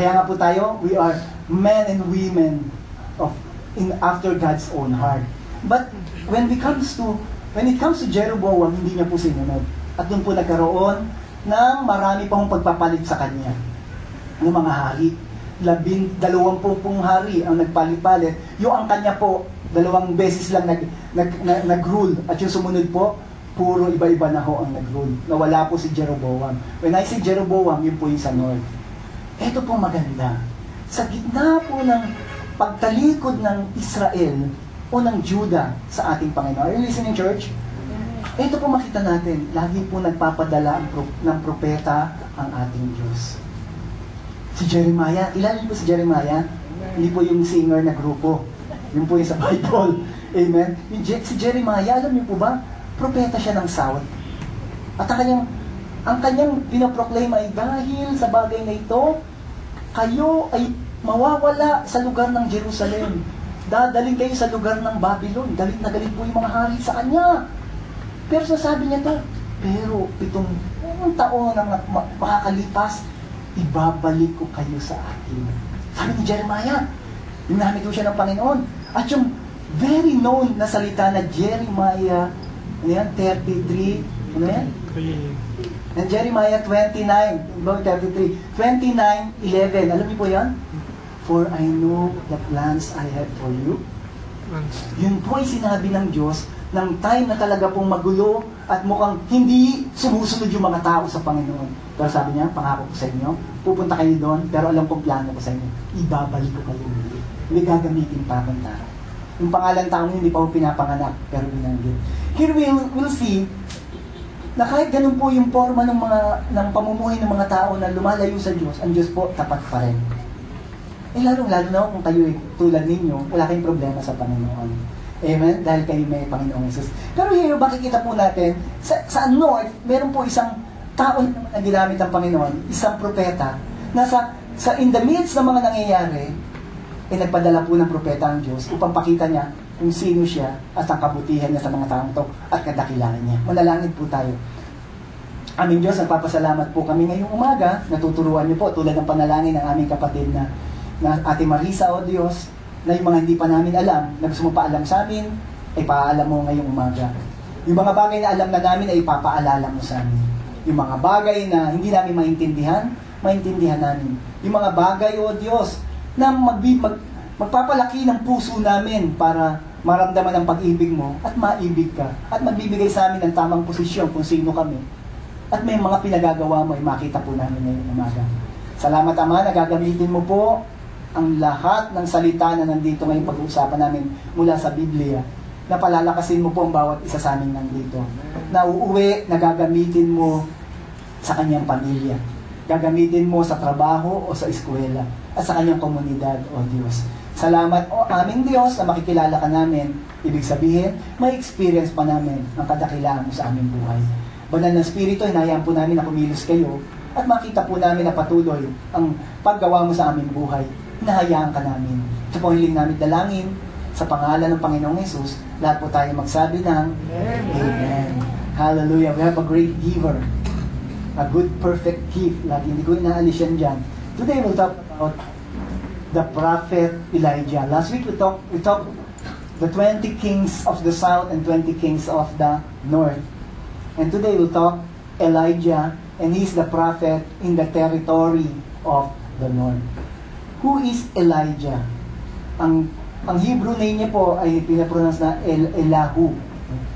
Kaya nga po tayo, we are men and women after God's own heart. But when it comes to Jeroboam, hindi niya po sinunod. At doon po nagkaroon ng marami pang pagpapalit sa kanya ng mga hari. 20 hari ang nagpalit-palit. Yung ang kanya po, 2 beses lang nag-rule. At yung sumunod po, puro iba-iba na ho ang nag-rule. Nawala po si Jeroboam. When I say Jeroboam, yun po yung sa north. Ito po maganda. Sa gitna po ng pagtalikod ng Israel o ng Judah sa ating Panginoon. Are you listening, church? Ito po makita natin, lagi po nagpapadala ng propeta ang ating Diyos. Si Jeremiah, ilan po si Jeremiah? Hindi po yung singer na grupo. Yun po yung sa Bible. Amen? Si Jeremiah, alam niyo po ba? Propeta siya ng South. At ang kanyang pinaproclaim ay dahil sa bagay na ito, kayo ay mawawala sa lugar ng Jerusalem. Dadaling kayo sa lugar ng Babylon. Galit na galit po yung mga hari sa kanya. Pero sasabi niya to, pero 7 taon na makakalipas, ibabalik ko kayo sa akin. Sabi ni Jeremiah, ginamit ko siya ng Panginoon. At yung very known na salita na Jeremiah 33, ano yan? And Jeremiah 29, 29:11. Alam niyo po yan? For I know the plans I have for you. Yun po ay sinabi ng Diyos ng time na talaga pong magulo at mukhang hindi sumusunod yung mga tao sa Panginoon. Pero sabi niya, pangako ko sa inyo, pupunta kayo doon, pero alam kong plano ko sa inyo, ibabalik ko kayo muli. Hindi gagamitin pa akong tao. Yung pangalan taong hindi pa ako pinapanganak, pero binanggit. Here we'll see na kahit ganun po yung forma ng pamumuhay ng mga tao na lumalayo sa Diyos, ang Diyos po tapat pa rin. Lalo na kung kayo tulad ninyo, wala kayong problema sa Panginoon. Amen? Dahil kayo may Panginoong Jesus. Pero here, makikita po natin, sa North, meron po isang tao na ginamit ng Panginoon, isang propeta, na in the midst ng mga nangyayari, nagpadala po ng propeta ang Diyos upang pakita niya kung sino siya at ang kabutihan niya sa mga taong to at kadakilaan niya. Manalangin po tayo. Aming Diyos, nagpapasalamat po kami ngayong umaga, natuturuan niyo po tulad ng panalangin ng aming kapatid na Ate Marisa, o Diyos, na yung mga hindi pa namin alam, na gusto mo paalam sa amin, ay paalam mo ngayong umaga. Yung mga bagay na alam na namin ay ipapaalala mo sa amin. Yung mga bagay na hindi namin maintindihan namin. Yung mga bagay, o Diyos, na magpapalaki ng puso namin para maramdaman ang pag-ibig mo at maibig ka at magbibigay sa amin ng tamang posisyon kung sino kami. At may mga pinagagawa mo ay makita po namin ngayong umaga. Salamat, Ama, na gagamitin mo po ang lahat ng salita na nandito ngayong pag-uusapan namin mula sa Biblia, na palalakasin mo po ang bawat isa sa amin nandito. Na uuwi, na gagamitin mo sa kanyang pamilya. Gagamitin mo sa trabaho o sa eskwela at sa kanyang komunidad, o Diyos. Salamat, o aming Diyos, na makikilala ka namin. Ibig sabihin, may experience pa namin ang kadakilaan mo sa aming buhay. Banal na Espiritu, hinahayaan po namin na kumilos kayo at makita po namin na patuloy ang paggawa mo sa aming buhay. Hinahayaan ka namin. Ito po hiling namin dalangin sa pangalan ng Panginoong Jesus. Lahat po tayo magsabi ng Amen. Hallelujah. We have a great giver. A good, perfect gift. Lagi hindi ko inaalis yan dyan. Today we'll talk about the prophet Elijah. Last week we talked the 20 kings of the south and 20 kings of the north. And today we'll talk Elijah, and he's the prophet in the territory of the north. Who is Elijah? Ang Hebrew name niya po ay pinapronounce na Elahu.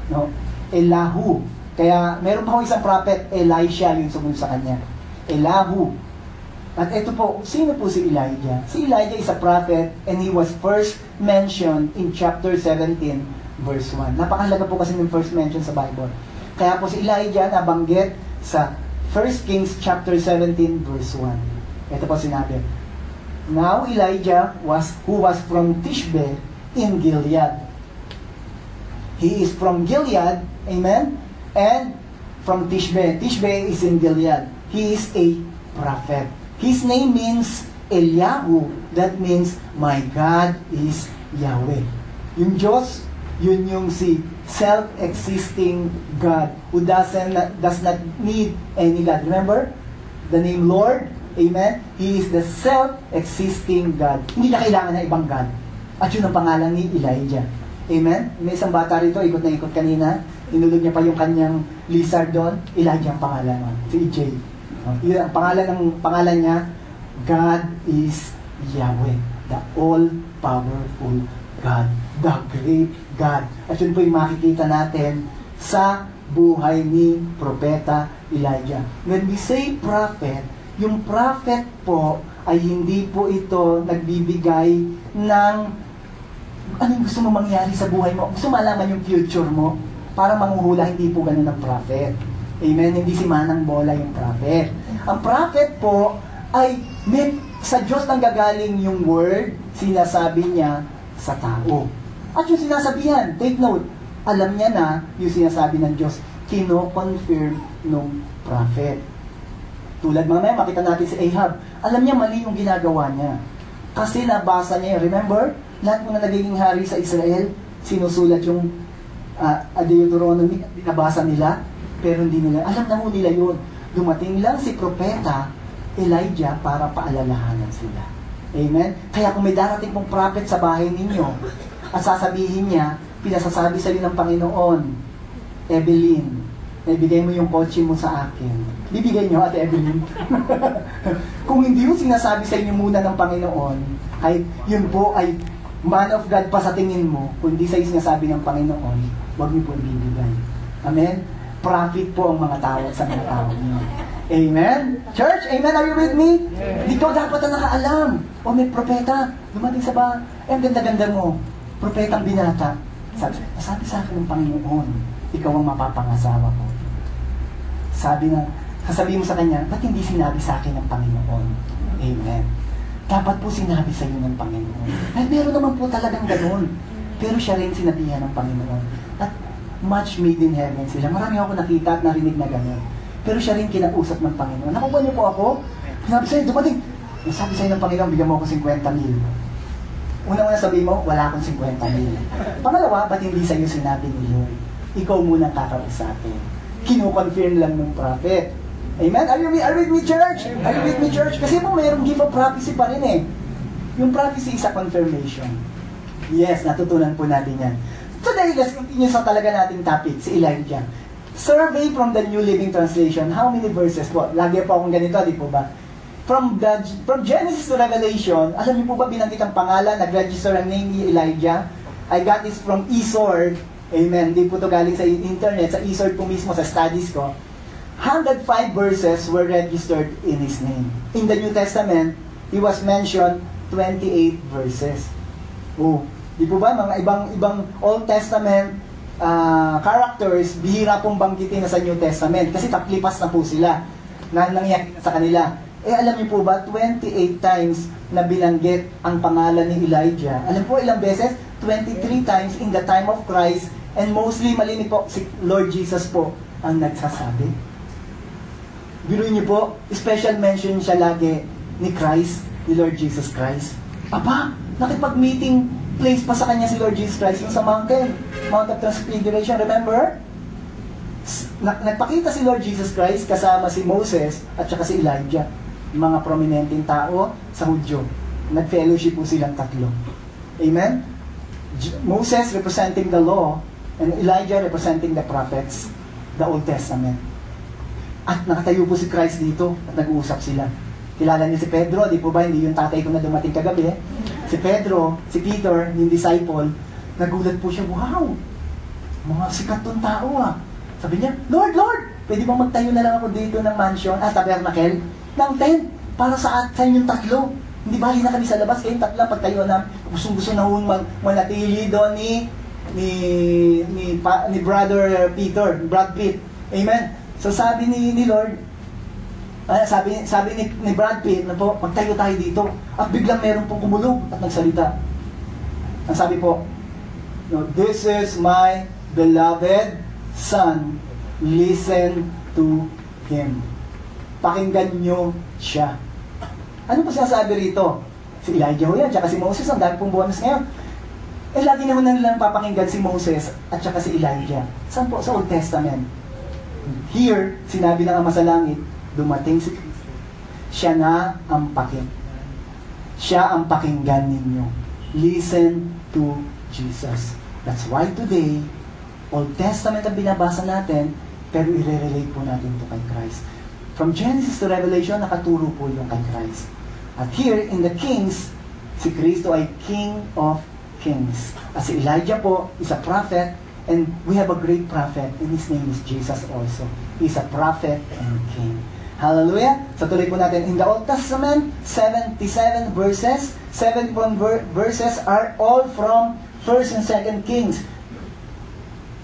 No? Elahu. Kaya meron pa isang prophet, Elisha, yung sumunod sa kanya. Elahu. At ito po, sino po si Elijah? Si Elijah is a prophet and he was first mentioned in chapter 17, verse 1. Napakahalaga po kasi ng first mention sa Bible. Kaya po si Elijah nabanggit sa 1 Kings chapter 17, verse 1. Ito po sinabi, Now Elijah who was from Tishbe in Gilead. He is from Gilead, amen? And from Tishbe. Tishbe is in Gilead. He is a prophet. His name means Eliyahu. That means, my God is Yahweh. Yung Diyos, yun yung si self-existing God who does not need any God. Remember? The name Lord, Amen? He is the self-existing God. Hindi na kailangan ng ibang God. At yun ang pangalan ni Elijah. Amen? May isang bata rito, ikot na ikot kanina. Inulog niya pa yung kanyang lizard doon. Elijah ang pangalan nun. Si EJ. Yun ang pangalan niya, God is Yahweh. The all-powerful God. The great God. At yun po yung makikita natin sa buhay ni Propeta Elijah. When we say prophet, yung prophet po ay hindi po ito nagbibigay ng anong gusto mo mangyari sa buhay mo. Gusto malaman yung future mo para manghuhula, hindi po ganun ang prophet. Amen? Hindi si Manang Bola yung prophet. Ang prophet po ay sa Diyos nang gagaling yung word, sinasabi niya sa tao. At yung sinasabihan, take note, alam niya na yung sinasabi ng Diyos, kino-confirm nung prophet. Tulad mamaya, makita natin si Ahab. Alam niya mali yung ginagawa niya. Kasi nabasa niya, remember, lahat mo na nagiging hari sa Israel, sinusulat yung Deuteronomy, binabasa nila, pero hindi nila, alam na mo nila yun. Dumating lang si Propeta Elijah para paalalahanan sila. Amen? Kaya kung may darating pong prophet sa bahay ninyo, at sasabihin niya, pinasasabi sa iyo ng Panginoon, Evelyn, ibigay mo yung kotse mo sa akin. Bibigay niyo, Ate Evelyn. Kung hindi yung sinasabi sa inyo muna ng Panginoon, ay yun po ay man of God pa sa tingin mo, kung hindi sa iyo sinasabi ng Panginoon, huwag niyo po ibibigay. Amen? Profit po ang mga tao sa mga tao niyo. Amen? Church, amen? Are you with me? Dito dapat na nakaalam. O may propeta, dumating sa ba? Ang ganda-ganda mo. Propetang binata. Sabi sa akin ng Panginoon, ikaw ang mapapangasawa ko. Sasabihin mo sa kanya, ba't hindi sinabi sa akin ng Panginoon? Amen. Dapat po sinabi sa iyo ng Panginoon. Ay, meron naman po talagang ganoon. Pero siya rin sinabihan ng Panginoon. At much made in heaven sila. Marami ako nakita at narinig na gano'n. Pero siya rin kinausap ng Panginoon. Nakuha niyo po ako? Sinabi sa'yo, dumating. Sabi sa'yo ng Panginoon, bigyan mo ako 50,000. Una-una sabihin mo, wala akong 50,000. Pangalawa, ba't hindi sa'yo sinabi ni Lord? Ikaw muna kakausapin. Kino-confirm lang ng prophet. Amen? Are you with me, church? Are you with me, church? Kasi po mayroong gift of prophecy pa rin eh. Yung prophecy is a confirmation. Yes, natutunan po natin yan. Today, let's continue sa talaga nating topic, si Elijah. Survey from the New Living Translation. How many verses po? Lagi po akong ganito, di po ba? From Genesis to Revelation, alam niyo po ba binanggit ang pangalan, nag-register ang name ni Elijah? I got this from eSword. Amen. Di po ito galing sa internet, sa eSword po mismo, sa studies ko. 105 verses were registered in his name. In the New Testament, he was mentioned 28 verses. Oh, di po ba? Mga ibang Old Testament characters, bihira pong banggitin na sa New Testament. Kasi taklipas na po sila na nangyari sa kanila. Eh, alam niyo po ba, 28 times na binanggit ang pangalan ni Elijah. Alam po ilang beses? 23 times in the time of Christ, and mostly malinig po, si Lord Jesus po ang nagsasabi. Biruin niyo po, special mention siya lagi ni Christ, ni Lord Jesus Christ. Aba, nakipag-meeting place pa sa kanya si Lord Jesus Christ yung sa mountain, Mount of Transfiguration, remember? Nagpakita si Lord Jesus Christ kasama si Moses at saka si Elijah, mga prominenteng tao sa Hudyo. Nag-fellowship po silang tatlo. Amen? Moses representing the law and Elijah representing the prophets, the Old Testament. At nakatayo po si Christ dito at nag-uusap sila. Kilala niyo si Pedro, di po ba? Hindi yung tatay ko na dumating kagabi. Si Pedro, si Peter, yung disciple, nagulat po siya, wow! Mga sikat tong tao ah. Sabi niya, Lord, pwede bang magtayo na lang ako dito ng mansion, tabernacle, ng tent, para sa inyong tatlo. Hindi ba, na kami sa labas, kayong tatlo, pagtayo na, gustong-gusto na hong manatili doon ni Brother Peter, Brad Pitt. Amen? So sabi ni Lord, sabi ni Brad Pitt, na po, magtayo tayo dito. At biglang meron pong kumulog at nagsalita. Ang sabi po, no, this is my beloved son, listen to him. Pakinggan nyo siya. Ano po sinasabi rito? Si Elijah ho yan, tsaka si Moses, ang dami pong bonus ngayon. Eh, lagi naman na nilang papakinggan si Moses at tsaka si Elijah. Saan po? Sa Old Testament. Here, sinabi ng Ama sa Langit, dumating si Kristo. siya na ang siya ang pakinggan ninyo. Listen to Jesus. That's why today, Old Testament ang binabasa natin, pero i-relate po natin ito kay Christ. From Genesis to Revelation, nakaturo po yung kay Christ. At here, in the Kings, si Kristo ay King of Kings. As si Elijah po is a prophet, and we have a great prophet, and his name is Jesus also. He's a prophet and king. Hallelujah! So tuloy po natin, in the Old Testament, 77 verses. 71 verses are all from 1st and 2nd Kings.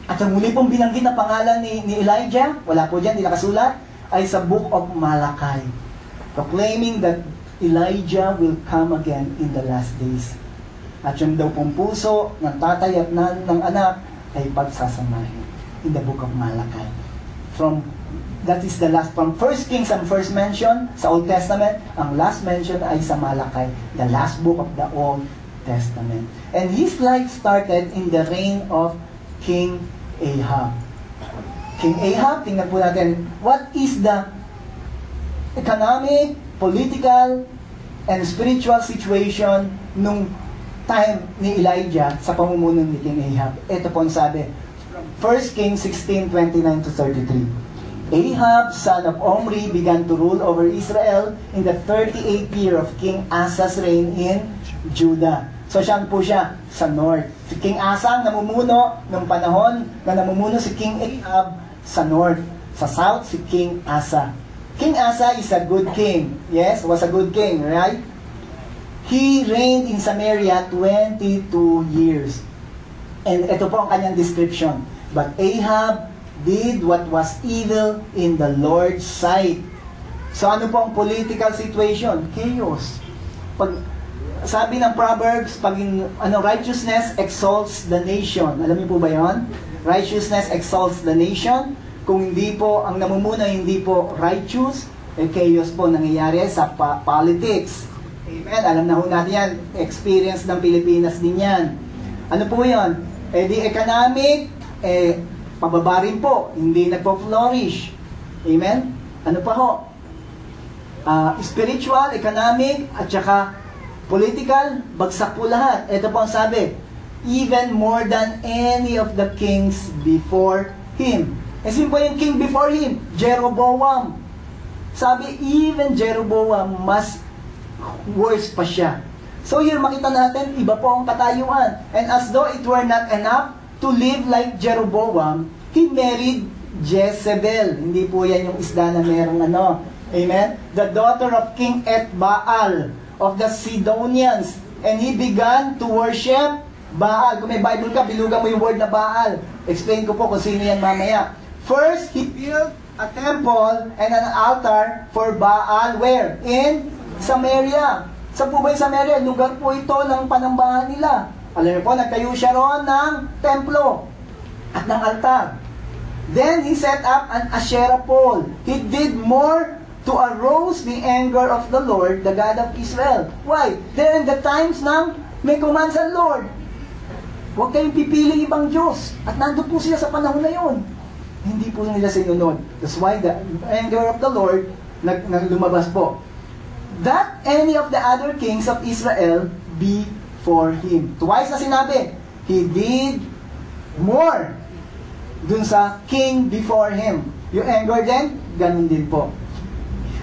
At ang muli pong binanggit na pangalan ni Elijah, wala po dyan, di nakasulat, ay sa Book of Malachi, proclaiming that Elijah will come again in the last days. At yung daw pong puso ng tatay at ng anak ay pagsasamahin in the Book of Malachi. That is the last, from First Kings ang first mention sa Old Testament, ang last mention ay sa Malachi, the last book of the Old Testament. And his life started in the reign of King Ahab. King Ahab, tingnan po natin, what is the economic, political, and spiritual situation nung time ni Elijah sa pamumuno ni King Ahab? Ito po ang sabi, 1 Kings 16:29 to 33. Ahab, son of Omri, began to rule over Israel in the 38th year of King Asa's reign in Judah. So siya po siya sa north. Si King Asa ang namumuno ng panahon na namumuno si King Ahab sa north. Sa south, si King Asa. King Asa is a good king. Yes, was a good king, right? He reigned in Samaria 22 years. And ito po ang kanyang description. But Ahab did what was evil in the Lord's sight. So ano po ang political situation? Chaos. Sabi ng Proverbs, righteousness exalts the nation. Alam niyo po ba yon? Righteousness exalts the nation. Kung hindi po, ang namumuno hindi po righteous, chaos po nangyayari sa politics. Amen? Alam na ho natin yan. Experience ng Pilipinas din yan. Ano po yon? The economic, pababa rin po, hindi nagpo-flourish. Amen? Ano pa ho? Spiritual, economic, at saka political, bagsak po lahat. Ito po ang sabi, even more than any of the kings before him. Sino po yung king before him? Jeroboam. Sabi, even Jeroboam, mas worse pa siya. So here makita natin, iba po ang katayuan. And as though it were not enough to live like Jeroboam, he married Jezebel. Hindi po yan yung isda na merong ano. Amen? The daughter of King Etbaal of the Sidonians. And he began to worship Baal. Kung may Bible ka, bilugan mo yung word na Baal. Explain ko po kung sino yan mamaya. First, he built a temple and an altar for Baal. Where? In Samaria. Sa po ba yung Samaria? Lugar po ito ng panambahan nila. Alam niyo po, nagtayo siya roon ng templo at ng altar. Then he set up an Asherah pole. He did more to arouse the anger of the Lord, the God of Israel. Why? There in the times ng may commands ang Lord. Huwag kayong pipili ibang Diyos. At nandun po sila sa panahon na yun. Hindi po nila sinunod. That's why the anger of the Lord lumabas po. That any of the other kings of Israel be for him. Twice na sinabi, he did more dun sa king before him. Yung anger din, ganun din po.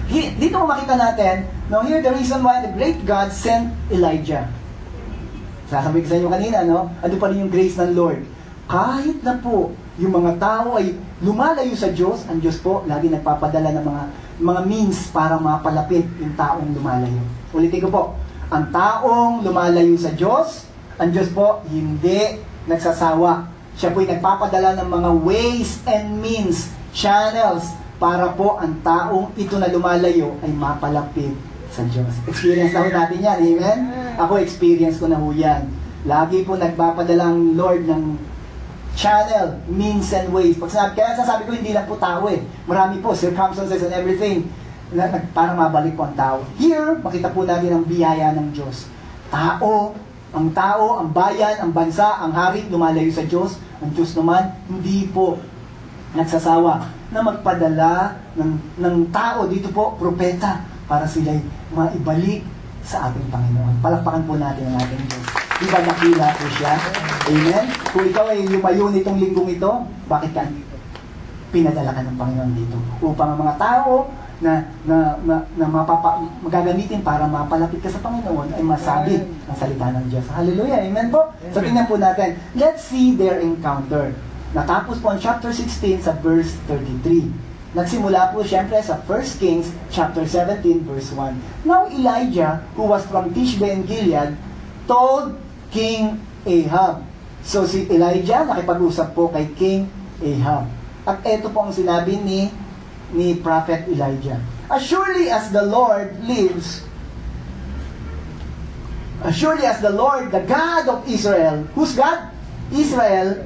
Dito makita natin, now here the reason why the great God sent Elijah. Sasabi ko sa inyo kanina, no? Ano pa rin yung grace ng Lord? Kahit na po, yung mga tao ay lumalayo sa Diyos, ang Diyos po, lagi nagpapadala ng mga means para mapalapit yung taong lumalayo. Ulitin ko po, ang taong lumalayo sa Diyos, ang Diyos po, hindi nagsasawa. Siya po'y nagpapadala ng mga ways and means, channels, para po ang taong ito na lumalayo ay mapalapit sa Diyos. Experience na ho natin yan, amen? Ako, experience ko na ho yan. Lagi po nagpapadala ang Lord ng channel, means and ways. Kaya sasabi ko, hindi lang po tao eh. Marami po, circumstances and everything, para mabalik po ang tao. Here, makita po natin ang biyaya ng Diyos. Ang bayan, ang bansa, ang hari, lumalayo sa Diyos. Ang Diyos naman, hindi po nagsasawa na magpadala ng tao dito po, propeta, para sila'y maibalik sa ating Panginoon. Palakpakan po natin ang ating Diyos. Di ba nakila po siya? Amen? Kung ikaw ay lumayo nitong linggong ito, bakit ka pinadala ka ng Panginoon dito? Upang ang mga tao na magagamitin para mapalapit ka sa Panginoon ay masabi ang salita ng Diyos. Hallelujah! Amen po? So tingnan po natin. Let's see their encounter. Natapos po ang chapter 16 sa verse 33. Nagsimula po siyempre sa 1 Kings chapter 17 verse 1. Now Elijah, who was from Tishbe and Gilead, told King Ahab. So si Elijah nakipag-usap po kay King Ahab. At ito po ang sinabi ni Prophet Elijah. As surely as the Lord lives, as surely as the Lord, the God of Israel, who's God? Israel.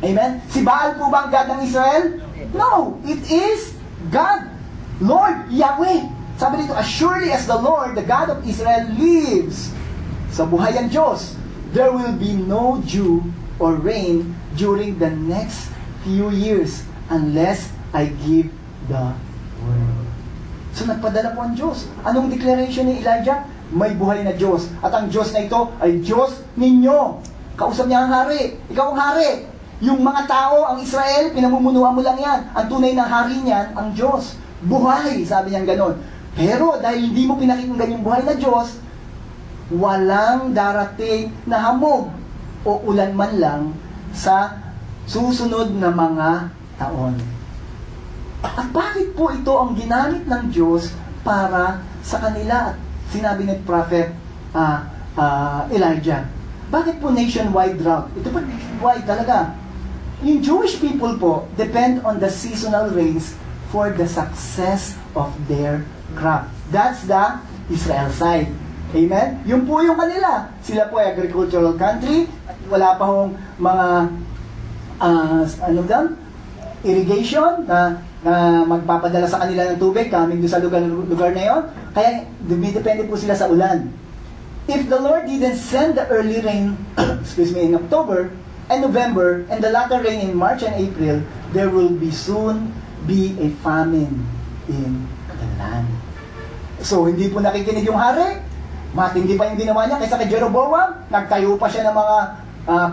Amen? Si Baal po ba ang God ng Israel? No, it is God, Lord, Yahweh. Sabi dito, as surely as the Lord, the God of Israel lives, sa buhay ang Diyos, there will be no dew or rain during the next few years unless I give the word. So nagpadala po ang Diyos. Anong declaration ni Elijah? May buhay na Diyos. At ang Diyos na ito ay Diyos ninyo. Kausap niya ang hari. Ikaw ang hari. Yung mga tao, ang Israel, pinamumunuan mo lang yan. Ang tunay na hari niyan, ang Diyos. Buhay, sabi niyan ganon. Pero dahil hindi mo pinakinggan yung buhay na Diyos, walang darating na hamog o ulan man lang sa susunod na mga taon. At bakit po ito ang ginamit ng Diyos para sa kanila? At sinabi ni Prophet Elijah, bakit po nationwide drought? Ito pa nationwide talaga. Yung Jewish people po depend on the seasonal rains for the success of their crop. That's the Israel side. Amen? Yun po yung kanila. Sila po ay agricultural country. At wala pa hong mga irrigation na magpapadala sa kanila ng tubig coming doon sa lugar na yon. Kaya dumidepende po sila sa ulan. If the Lord didn't send the early rain in October and November, and the latter rain in March and April, there will soon be a famine in the land. So, hindi po nakikinig yung hari. Matindi pa yung ginawa niya kaysa kay Jeroboam. Nagtayo pa siya ng mga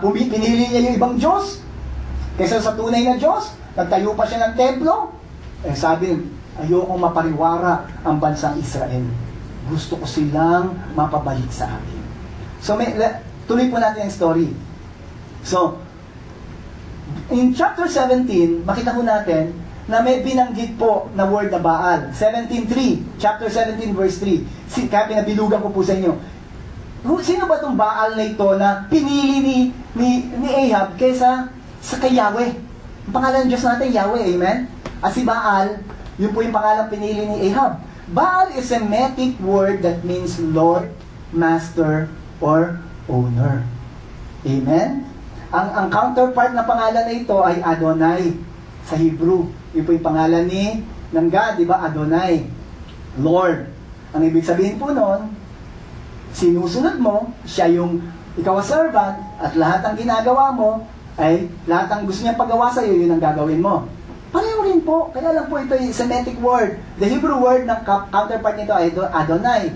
pinili niya yung ibang Diyos. Kaysa sa tunay na Diyos, nagtayo pa siya ng templo. Sabi, ayokong mapariwara ang bansang Israel. Gusto ko silang mapabalik sa akin. So, tuloy po natin ang story. So, in chapter 17, makita ko natin na may binanggit po na word na Baal. 17:3, chapter 17 verse 3. Kaya pinabilugan ko po sa inyo. Sino ba itong Baal na ito na pinili ni Ahab kaysa sa kay Yahweh? Ang pangalan ng Diyos natin, Yahweh, amen? At si Baal, yun po yung pangalan pinili ni Ahab. Baal is a Semitic word that means Lord, Master, or Owner. Amen? Ang counterpart na pangalan na ito ay Adonai sa Hebrew. Yun po yung pangalan ng God, di ba? Adonai, Lord. Ang ibig sabihin po noon, sinusunod mo, siya yung ikaw ang servant, at lahat ng ginagawa mo, ay lahat ng gusto niya paggawa sa iyo, yun ang gagawin mo. Pareho rin po, kaya lang po ito yung Semitic word. The Hebrew word ng counterpart nito ay Adonai.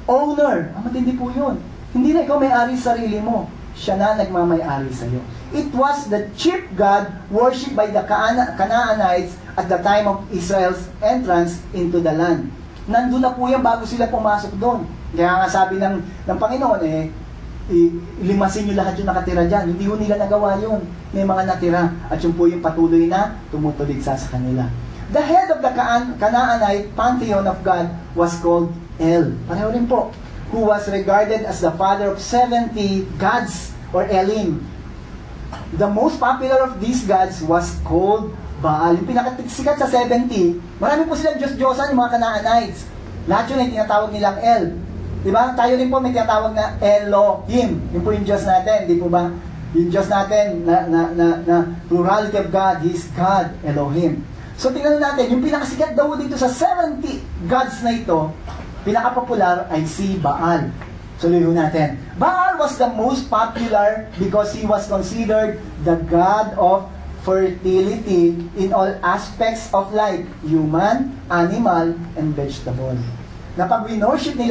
Owner, matindi po yun. Hindi na ikaw may-ari sa sarili mo. Siya na nagmamay-ari sa iyo. It was the chief god worshipped by the Canaanites at the time of Israel's entrance into the land. Nandun na po yan bago sila pumasok doon. Kaya nga sabi ng Panginoon, limasin nyo lahat yung nakatira dyan. Hindi ho nila nagawa yun. May mga natira. At yun po yung patuloy na tumutuligsa sa kanila. The head of the Canaanite pantheon of God was called El. Pareho rin po. Who was regarded as the father of 70 gods or Elim. The most popular of these gods was called Baal. Yung pinakasikat sa 70, marami po silang Diyos-Diyosan, yung mga Canaanites. Lahat yun ay tinatawag nilang El. Diba? Tayo rin po may tinatawag na Elohim. Yun po yung Diyos natin. Di po ba? Yung Diyos natin na plurality of God, He is God, Elohim. So tingnan natin, yung pinakasikat daw dito sa 70 gods na ito, pinaka-popular ay si Baal. Tuloy natin. Baal was the most popular because he was considered the god of fertility in all aspects of life, human, animal, and vegetable. na pag winorship nila